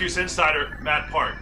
Syracuse insider Matt Park.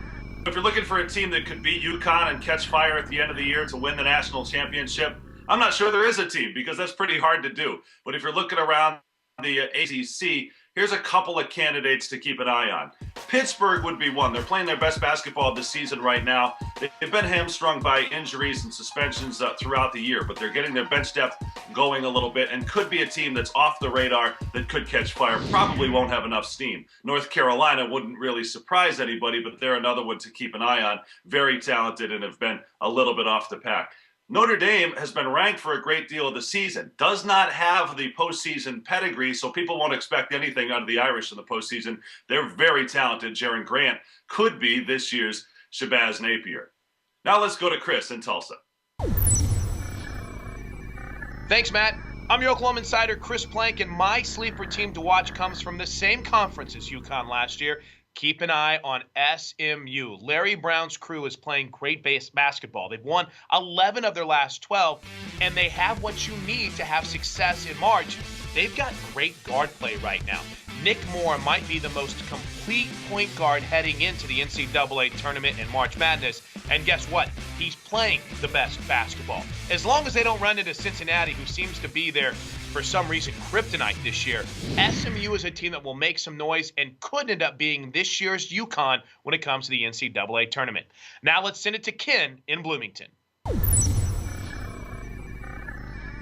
If you're looking for a team that could beat UConn and catch fire at the end of the year to win the national championship, I'm not sure there is a team because that's pretty hard to do. But if you're looking around the ACC, here's a couple of candidates to keep an eye on. Pittsburgh would be one. They're playing their best basketball of the season right now. They've been hamstrung by injuries and suspensions throughout the year, but they're getting their bench depth going a little bit and could be a team that's off the radar that could catch fire. Probably won't have enough steam. North Carolina wouldn't really surprise anybody, but they're another one to keep an eye on. Very talented and have been a little bit off the pack. Notre Dame has been ranked for a great deal of the season, does not have the postseason pedigree, so people won't expect anything out of the Irish in the postseason. They're very talented. Jaron Grant could be this year's Shabazz Napier. Now let's go to Chris in Tulsa. Thanks, Matt. I'm your Oklahoma insider, Chris Plank, and my sleeper team to watch comes from the same conference as UConn last year. Keep an eye on SMU. Larry Brown's crew is playing great basketball. They've won 11 of their last 12, and they have what you need to have success in March. They've got great guard play right now. Nick Moore might be the most complete point guard heading into the NCAA Tournament in March Madness. And guess what? He's playing the best basketball. As long as they don't run into Cincinnati, who seems to be their, for some reason, kryptonite this year, SMU is a team that will make some noise and could end up being this year's UConn when it comes to the NCAA Tournament. Now let's send it to Ken in Bloomington.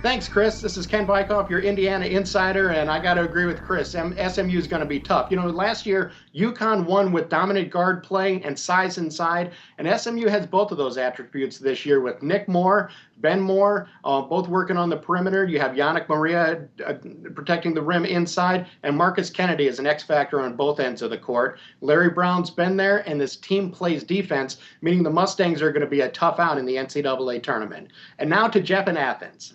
Thanks, Chris. This is Ken Vykoff, your Indiana insider, and I got to agree with Chris. SMU is going to be tough. You know, last year, UConn won with dominant guard play and size inside, and SMU has both of those attributes this year with Nick Moore, Ben Moore, both working on the perimeter. You have Yannick Maria protecting the rim inside, and Marcus Kennedy is an X factor on both ends of the court. Larry Brown's been there, and this team plays defense, meaning the Mustangs are going to be a tough out in the NCAA tournament. And now to Jeff in Athens.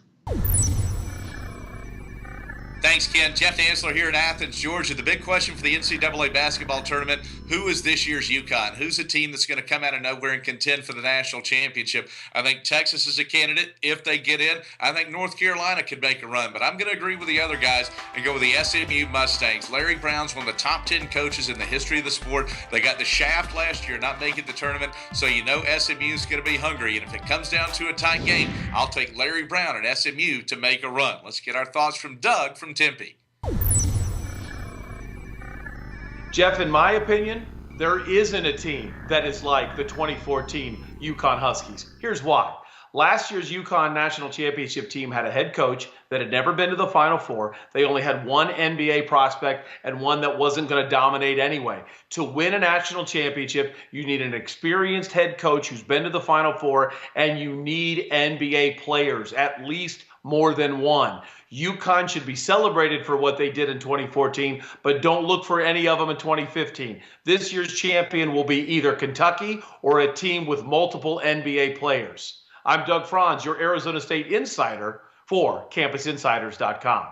Thanks, Ken. Jeff Ansler here in Athens, Georgia. The big question for the NCAA basketball tournament, who is this year's UConn? Who's a team that's going to come out of nowhere and contend for the national championship? I think Texas is a candidate if they get in. I think North Carolina could make a run, but I'm going to agree with the other guys and go with the SMU Mustangs. Larry Brown's one of the top 10 coaches in the history of the sport. They got the shaft last year, not making the tournament, so you know SMU's going to be hungry, and if it comes down to a tight game, I'll take Larry Brown and SMU to make a run. Let's get our thoughts from Doug from Tempe. Jeff, in my opinion, there isn't a team that is like the 2014 UConn Huskies. Here's why. Last year's UConn national championship team had a head coach that had never been to the Final Four. They only had one NBA prospect and one that wasn't going to dominate anyway. To win a national championship, you need an experienced head coach who's been to the Final Four, and you need NBA players, at least more than one. UConn should be celebrated for what they did in 2014, but don't look for any of them in 2015. This year's champion will be either Kentucky or a team with multiple NBA players. I'm Doug Franz, your Arizona State insider for CampusInsiders.com.